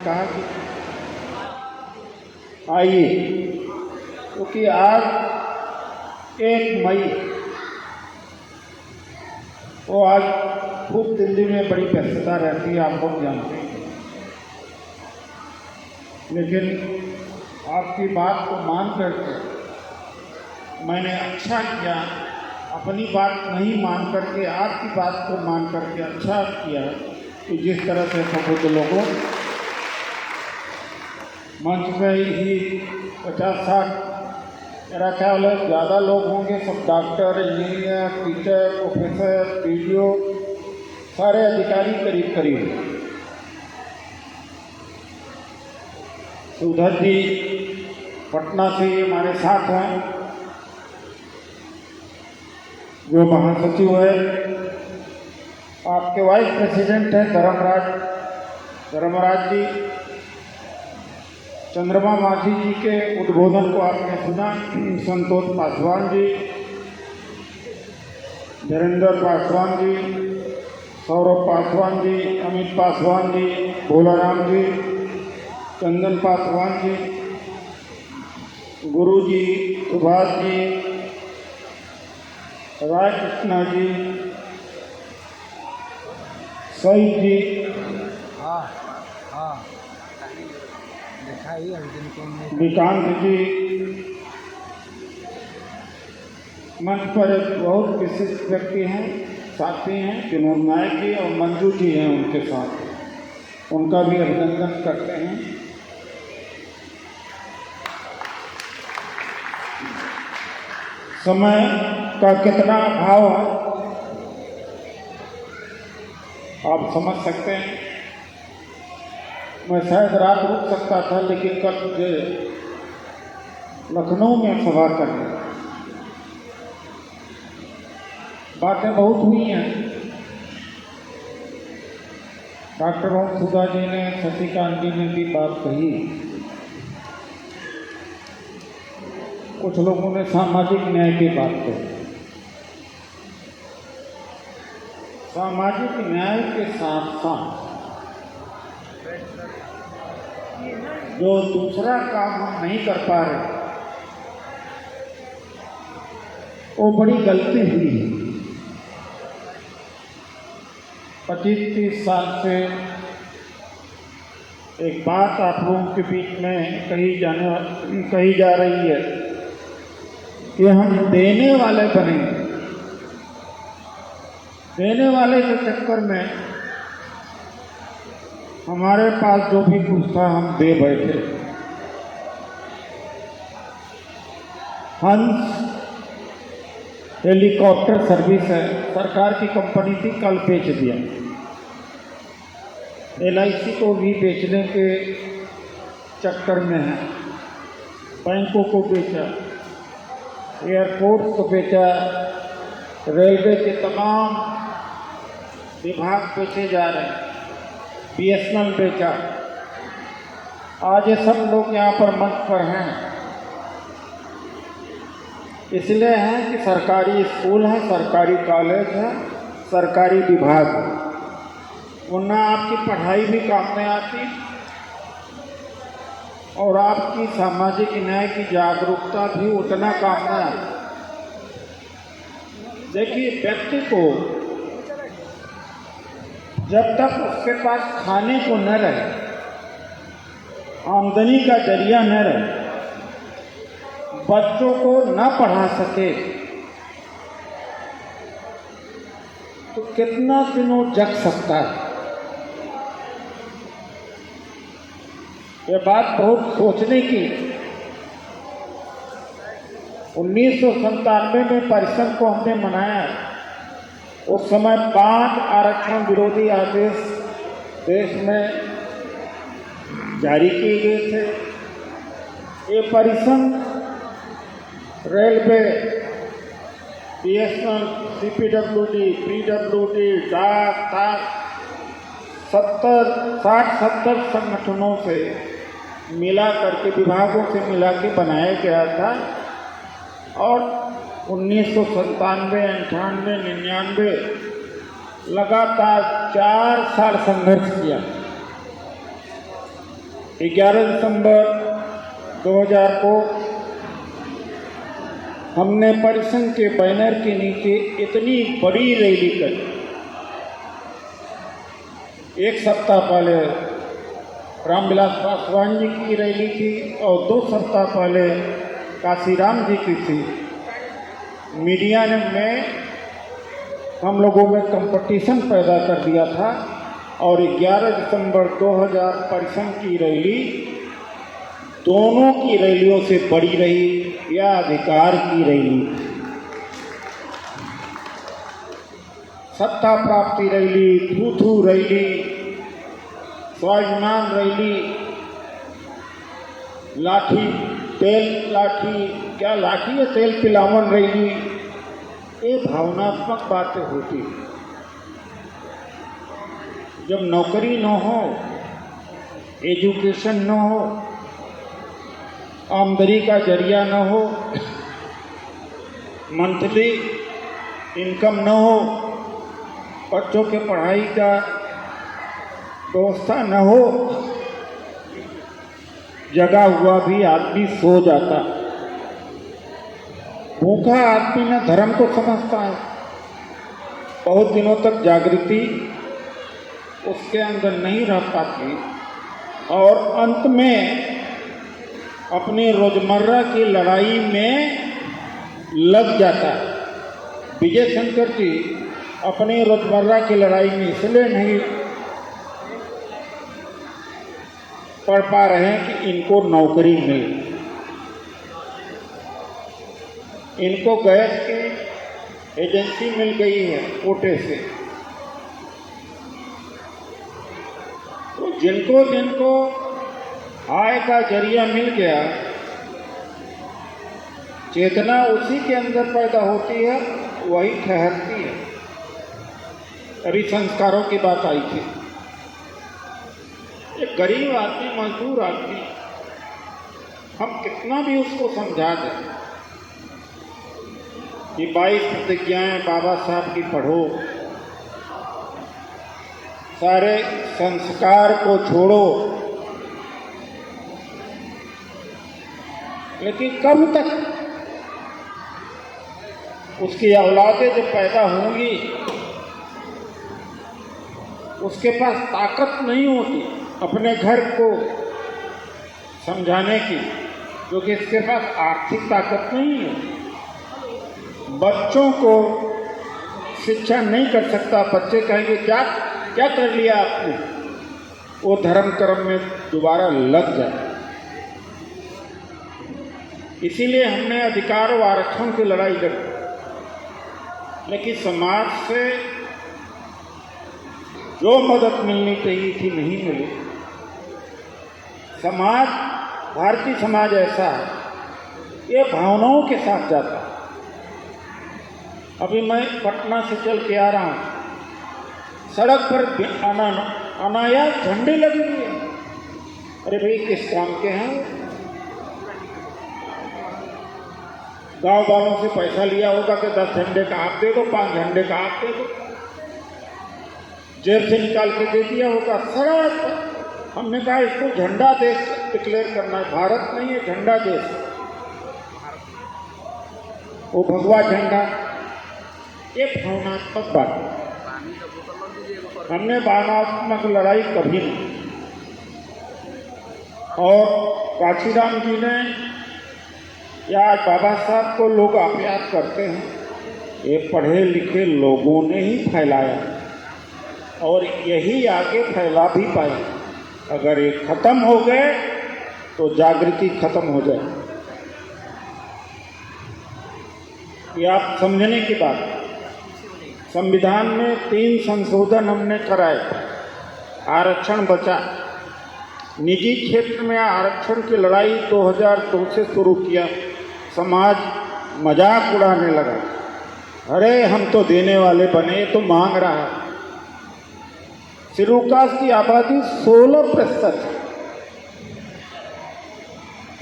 कहा कि आइए, क्योंकि आज 1 मई, वो आज खूब दिल्ली में बड़ी व्यस्तता रहती है, आप लोग जानते हैं। लेकिन आपकी बात को मान करके मैंने अच्छा किया, अपनी बात नहीं मान करके आपकी बात को मान करके अच्छा किया कि जिस तरह से सब लोगों मंच पे ही 50-60, मेरा ख्याल है ज़्यादा लोग होंगे, सब doctor, engineer, teacher, professor, PDO, सारे अधिकारी करीब करीब। सुधर जी पटना से हमारे साथ हैं, जो महासचिव है, आपके वाइस प्रेसिडेंट हैं धर्मराज जी, चंद्रमा मांझी जी के उद्बोधन को आपने सुना, संतोष पासवान जी, धीरेन्द्र पासवान जी, सौरभ पासवान जी, अमित पासवान जी, भोलाराम जी, चंदन पासवान जी, गुरु जी, सुभाष जी, राय कृष्णा जी, सईद जी, विकांत जी, मंच पर एक बहुत विशिष्ट व्यक्ति हैं, साथी हैं, विनोद नायक जी और मंजू जी हैं उनके साथ, उनका भी अभिनंदन करते हैं। समय का कितना अभाव है आप समझ सकते हैं। मैं शायद रात रुक सकता था, लेकिन कल मुझे लखनऊ में सभा करनी, बातें बहुत हुई हैं। डॉक्टर ओम सुधा जी ने, शशिकांत जी ने भी बात कही, कुछ लोगों ने सामाजिक न्याय की बात कही। सामाजिक न्याय के साथ साथ जो दूसरा काम हम नहीं कर पा रहे, वो बड़ी गलती हुई है। 25-30 साल से एक बात आप लोगों के बीच में कही जा रही है कि हम देने वाले बनेंगे। देने वाले के चक्कर में हमारे पास जो भी कुछ था हम दे बैठे। हंस हेलीकॉप्टर सर्विस है, सरकार की कंपनी थी, कल बेच दिया। LIC को भी बेचने के चक्कर में है, बैंकों को बेचा, एयरपोर्ट को बेचा, रेलवे के तमाम विभाग बेचे जा रहे हैं, BSNL बेचा। आज ये सब लोग यहाँ पर मंच पर हैं, इसलिए हैं कि सरकारी स्कूल है, सरकारी कॉलेज है, सरकारी विभाग है, वरना आपकी पढ़ाई भी काम में आती और आपकी सामाजिक न्याय की जागरूकता भी उतना काम में आती। देखिए, व्यक्ति को जब तक उसके पास खाने को न रहे, आमदनी का जरिया न रहे, बच्चों को न पढ़ा सके, तो कितना दिन वो जग सकता है। ये बात बहुत सोचने की। 1997 में परिषद को हमने मनाया, उस समय 5 आरक्षण विरोधी आदेश देश में जारी किए गए थे। ये परिषद रेलवे, BSNL, CPWD, PWD, डाक 60-70 संगठनों से मिला करके, विभागों से मिला के बनाया गया था और 1997, 98, 99 लगातार 4 साल संघर्ष किया। 11 दिसंबर 2000 को हमने परिसंघ के बैनर के नीचे इतनी बड़ी रैली करी। एक सप्ताह पहले रामविलास पासवान जी की रैली थी और 2 सप्ताह पहले काशीराम जी की थी। मीडिया ने हम लोगों में कंपटीशन पैदा कर दिया था और 11 दिसंबर 2000 परिसंघ की रैली दोनों की रैलियों से बड़ी रही या अधिकार की रैली। सत्ता प्राप्ति रैली, थू रैली, स्वाभिमान रैली, लाठी तेल लाठी क्या लाठी है तेल पिलावन रैली, ये भावनात्मक बातें होती। जब नौकरी न हो, एजुकेशन न हो, आमदनी का जरिया न हो, मंथली इनकम न हो, बच्चों के पढ़ाई का व्यवस्था न हो, जगा हुआ भी आदमी सो जाता। भूखा आदमी न धर्म को समझता है। बहुत दिनों तक जागृति उसके अंदर नहीं रह पाती और अंत में अपनी रोजमर्रा की लड़ाई में लग जाता है। विजय शंकर जी अपनी रोजमर्रा की लड़ाई में इसलिए नहीं पढ़ पा रहे हैं कि इनको नौकरी मिले। इनको गैस की एजेंसी मिल गई है कोटे से। तो जिनको आय का जरिया मिल गया, चेतना उसी के अंदर पैदा होती है, वही ठहरती है। अभी संस्कारों की बात आई थी। एक गरीब आदमी, मजदूर आदमी, हम कितना भी उसको समझा दें कि 22 प्रतिज्ञाएं बाबा साहब की पढ़ो, सारे संस्कार को छोड़ो, लेकिन कब तक उसकी औलादें जब पैदा होंगी उसके पास ताकत नहीं होती अपने घर को समझाने की, क्योंकि इसके पास आर्थिक ताकत नहीं है। बच्चों को शिक्षा नहीं कर सकता। बच्चे कहेंगे क्या क्या कर लिया आपने, वो धर्म कर्म में दोबारा लग जाए। इसीलिए हमने अधिकार और आरक्षण की लड़ाई लड़ी, लेकिन समाज से जो मदद मिलनी चाहिए थी नहीं मिली। समाज, भारतीय समाज ऐसा है, ये भावनाओं के साथ जाता है। अभी मैं पटना से चल के आ रहा हूँ, सड़क पर अनायास झंडे लगे हुए हैं। अरे भाई किस काम के हैं? गांव वालों से पैसा लिया होगा कि 10 झंडे का आप दे दो, 5 झंडे का आप दे दो, जेब से निकाल के दे दिया होगा। सड़क हमने कहा इसको झंडा देश डिक्लेयर करना है। भारत नहीं है, झंडा देश। वो भगवा झंडा, ये भावनात्मक बात है। हमने भावनात्मक लड़ाई कभी नहीं। और काशीराम जी ने या बाबा साहब को लोग आप्यायत करते हैं, ये पढ़े लिखे लोगों ने ही फैलाया और यही आगे फैला भी पाए। अगर ये खत्म हो गए तो जागृति खत्म हो जाए। ये आप समझने की बात है। संविधान में 3 संशोधन हमने कराए। आरक्षण बचा। निजी क्षेत्र में आरक्षण की लड़ाई 2002 से शुरू किया। समाज मजाक उड़ाने लगा, अरे हम तो देने वाले बने, तो मांग रहा है। सिरुकास की आबादी 16%।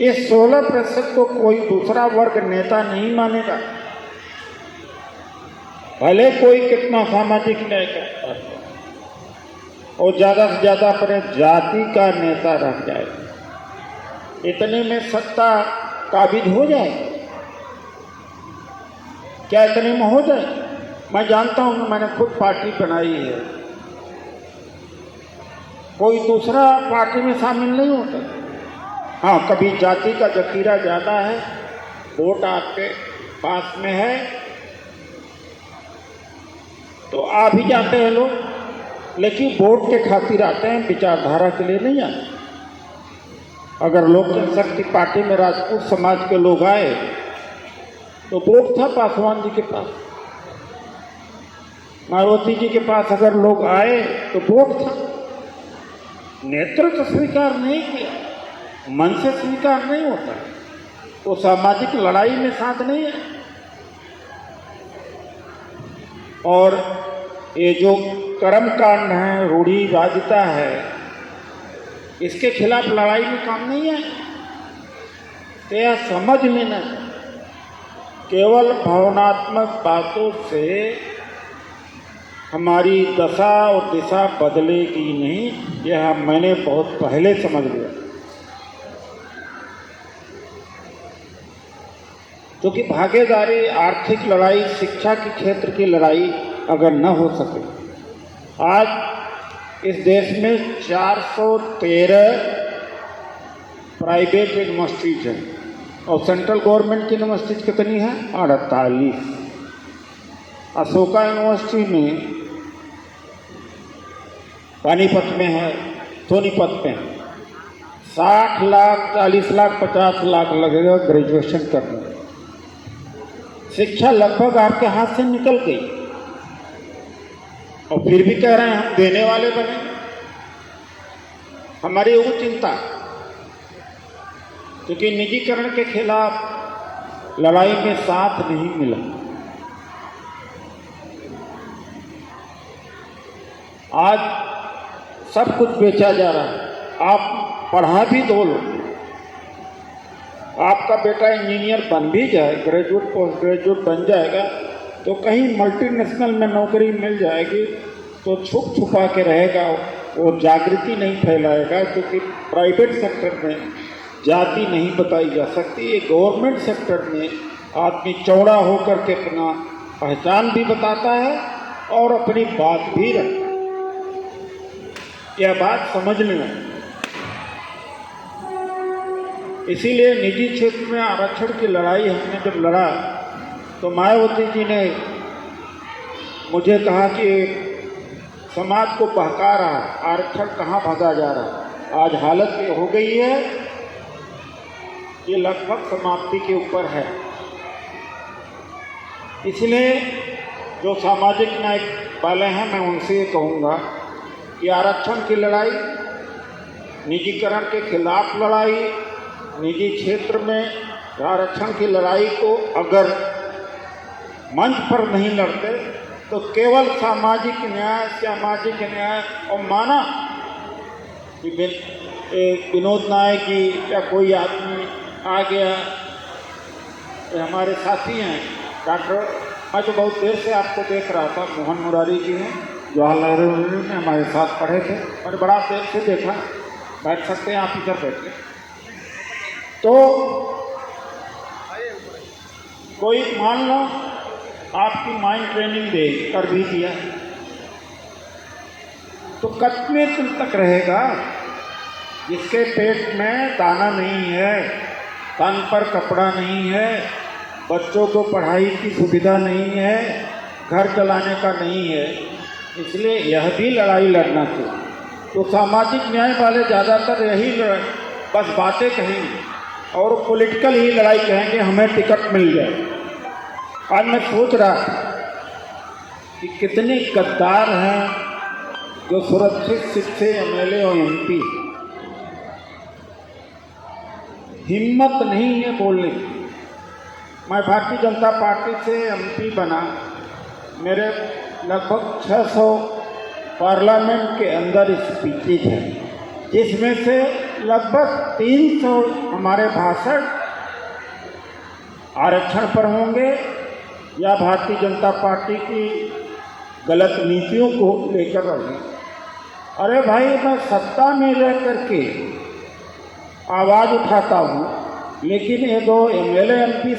इस 16% को कोई दूसरा वर्ग नेता नहीं मानेगा, भले कोई कितना सामाजिक न्याय करता है और ज़्यादा से ज़्यादा अपने जाति का नेता रह जाए। इतने में सत्ता काबिज हो जाए? क्या इतने में हो जाए? मैं जानता हूँ, मैंने खुद पार्टी बनाई है, कोई दूसरा पार्टी में शामिल नहीं होता। हाँ, कभी जाति का जखीरा ज़्यादा है, वोट आपके पास में है तो आ भी जाते हैं लोग, लेकिन वोट के खातिर आते हैं, विचारधारा के लिए नहीं आते। अगर लोक जनशक्ति पार्टी में राजपूत समाज के लोग आए तो वोट था पासवान जी के पास, मायावती जी के पास अगर लोग आए तो वोट था। नेतृत्व स्वीकार नहीं किया, मन से स्वीकार नहीं होता, तो सामाजिक लड़ाई में साथ नहीं है। और ये जो कर्मकांड है, रूढ़िवादिता है, इसके खिलाफ लड़ाई में काम नहीं है। तो यह समझ लेना, केवल भावनात्मक बातों से हमारी दशा और दिशा बदलेगी नहीं, यह मैंने बहुत पहले समझ लिया। क्योंकि भागीदारी, आर्थिक लड़ाई, शिक्षा के क्षेत्र की लड़ाई अगर न हो सके, आज इस देश में 413 प्राइवेट यूनिवर्सिटीज हैं और सेंट्रल गवर्नमेंट की यूनिवर्सिटीज कितनी है? 48। अशोका यूनिवर्सिटी में पानीपत में है, सोनीपत में 60 लाख, 40 लाख, 50 लाख लगेगा ग्रेजुएशन करने। शिक्षा लगभग आपके हाथ से निकल गई और फिर भी कह रहे हैं हम देने वाले बने। हमारी वो चिंता, क्योंकि निजीकरण के खिलाफ लड़ाई में साथ नहीं मिला। आज सब कुछ बेचा जा रहा है। आप पढ़ा भी दो लोग, आपका बेटा इंजीनियर बन भी जाए, ग्रेजुएट पोस्ट ग्रेजुएट बन जाएगा, तो कहीं मल्टीनेशनल में नौकरी मिल जाएगी तो छुप छुपा के रहेगा, वो जागृति नहीं फैलाएगा। क्योंकि प्राइवेट सेक्टर में जाति नहीं बताई जा सकती, ये गवर्नमेंट सेक्टर में आदमी चौड़ा होकर के अपना पहचान भी बताता है और अपनी बात भी रखता है। यह बात समझ लेना। इसीलिए निजी क्षेत्र में आरक्षण की लड़ाई हमने जब लड़ा तो मायावती जी ने मुझे कहा कि समाज को बहका रहा है, आरक्षण कहाँ भागा जा रहा है। आज हालत ये हो गई है, ये लगभग समाप्ति के ऊपर है। इसलिए जो सामाजिक न्याय वाले हैं, मैं उनसे ये कहूँगा कि आरक्षण की लड़ाई, निजीकरण के खिलाफ लड़ाई, निजी क्षेत्र में आरक्षण की लड़ाई को अगर मंच पर नहीं लड़ते तो केवल सामाजिक न्याय और माना कि विनोद नायक की या कोई आदमी आ गया, हमारे साथी हैं डॉक्टर, मैं तो बहुत देर से आपको देख रहा था, मोहन मुरारी जी हैं, जवाहरलाल नेहरू में हमारे साथ पढ़े थे, मैंने बड़ा देर से देखा, बैठ सकते हैं आप इधर बैठे। तो कोई मान लो आपकी माइंड ट्रेनिंग दे कर भी दिया तो कितने दिन तक रहेगा? जिसके पेट में दाना नहीं है, तन पर कपड़ा नहीं है, बच्चों को पढ़ाई की सुविधा नहीं है, घर चलाने का नहीं है, इसलिए यह भी लड़ाई लड़ना चाहिए। तो सामाजिक न्याय वाले ज़्यादातर यही बस बातें कहेंगे और पॉलिटिकल ही लड़ाई कहेंगे, हमें टिकट मिल जाए। आज मैं सोच रहा कि कितने गद्दार हैं जो सुरक्षित सीट से एमएलए और एमपी, हिम्मत नहीं है बोलने की। मैं भारतीय जनता पार्टी से एमपी बना, मेरे लगभग 600 पार्लियामेंट के अंदर स्पीचेज हैं, जिसमें से लगभग 300 हमारे भाषण आरक्षण पर होंगे या भारतीय जनता पार्टी की गलत नीतियों को लेकर रहेंगे। अरे भाई, मैं सत्ता में रह करके आवाज़ उठाता हूँ, लेकिन ये दो MLA MP